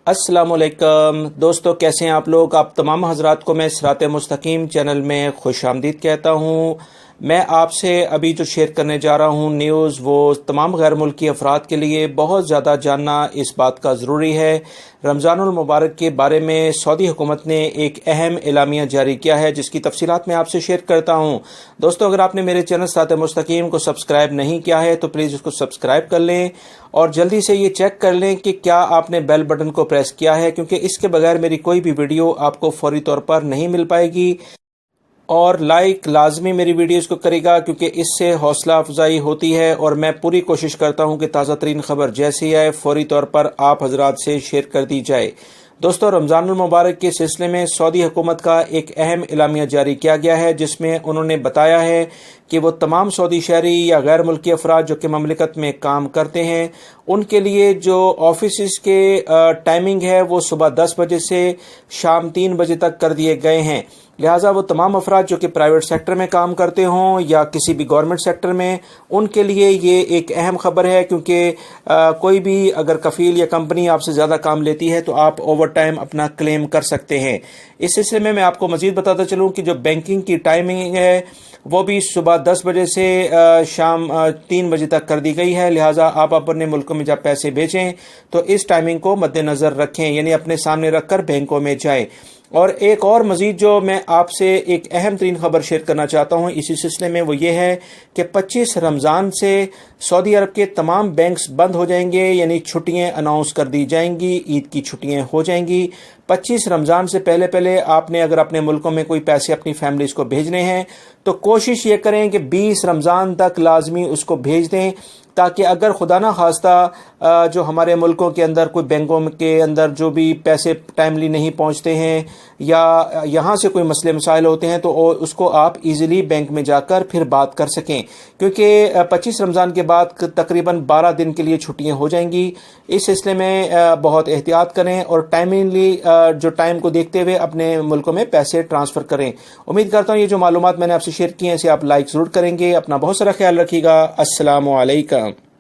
السلام علیکم دوستو، کیسے ہیں آپ لوگ؟ آپ تمام حضرات کو میں صراط مستقیم چینل میں خوش آمدید کہتا ہوں۔ میں آپ سے ابھی جو شیئر کرنے جا رہا ہوں نیوز، وہ تمام غیر ملکی افراد کے لیے بہت زیادہ جاننا اس بات کا ضروری ہے۔ رمضان المبارک کے بارے میں سعودی حکومت نے ایک اہم اعلامیہ جاری کیا ہے، جس کی تفصیلات میں آپ سے شیئر کرتا ہوں۔ دوستو، اگر آپ نے میرے چینل صراط مستقیم کو سبسکرائب نہیں کیا ہے تو پلیز اس کو سبسکرائب کر لیں، اور جلدی سے یہ چیک کر لیں کہ کیا آپ نے بیل بٹن کو پریس کیا ہے، کیونکہ اس کے بغیر میری کوئی بھی ویڈیو آپ کو فوری طور پر نہیں مل پائے گی۔ اور لائک لازمی میری ویڈیوز کو کرے گا، کیونکہ اس سے حوصلہ افزائی ہوتی ہے، اور میں پوری کوشش کرتا ہوں کہ تازہ ترین خبر جیسی آئے فوری طور پر آپ حضرات سے شیئر کر دی جائے۔ دوستو، رمضان المبارک کے سلسلے میں سعودی حکومت کا ایک اہم اعلامیہ جاری کیا گیا ہے، جس میں انہوں نے بتایا ہے کہ وہ تمام سعودی شہری یا غیر ملکی افراد جو کہ مملکت میں کام کرتے ہیں، ان کے لیے جو آفیسز کے ٹائمنگ ہے وہ صبح 10 بجے سے شام 3 بجے تک کر دیے گئے ہیں۔ لہٰذا وہ تمام افراد جو کہ پرائیویٹ سیکٹر میں کام کرتے ہوں یا کسی بھی گورنمنٹ سیکٹر میں، ان کے لیے یہ ایک اہم خبر ہے، کیونکہ کوئی بھی اگر کفیل یا کمپنی آپ سے زیادہ کام لیتی ہے تو آپ اوور ٹائم اپنا کلیم کر سکتے ہیں۔ اس سلسلے میں آپ کو مزید بتاتا چلوں کہ جو بینکنگ کی ٹائمنگ ہے وہ بھی صبح 10 بجے سے شام 3 بجے تک کر دی گئی ہے۔ لہٰذا آپ اپنے ملکوں میں جب پیسے بھیجیں تو اس ٹائمنگ کو مد نظر رکھیں، یعنی اپنے سامنے رکھ کر بینکوں میں جائیں۔ اور ایک اور مزید جو میں آپ سے ایک اہم ترین خبر شیئر کرنا چاہتا ہوں اسی سلسلے میں، وہ یہ ہے کہ 25 رمضان سے سعودی عرب کے تمام بینکس بند ہو جائیں گے، یعنی چھٹیاں اناؤنس کر دی جائیں گی، عید کی چھٹیاں ہو جائیں گی۔ 25 رمضان سے پہلے آپ نے اگر اپنے ملکوں میں کوئی پیسے اپنی فیملیز کو بھیجنے ہیں تو کوشش یہ کریں کہ 20 رمضان تک لازمی اس کو بھیج دیں، تاکہ اگر خدا نہ خواستہ جو ہمارے ملکوں کے اندر کوئی بینکوں کے اندر جو بھی پیسے ٹائملی نہیں پہنچتے ہیں یا یہاں سے کوئی مسئلے مسائل ہوتے ہیں تو اس کو آپ ایزیلی بینک میں جا کر پھر بات کر سکیں، کیونکہ 25 رمضان کے بعد تقریباً 12 دن کے لیے چھٹیاں ہو جائیں گی۔ اس سلسلے میں بہت احتیاط کریں اور ٹائملی جو ٹائم کو دیکھتے ہوئے اپنے ملکوں میں پیسے ٹرانسفر کریں۔ امید کرتا ہوں یہ جو معلومات میں نے آپ سے شیئر کی ہیں اسے آپ لائک ضرور کریں گے۔ اپنا بہت سارا خیال رکھیے گا۔ السلام علیکم۔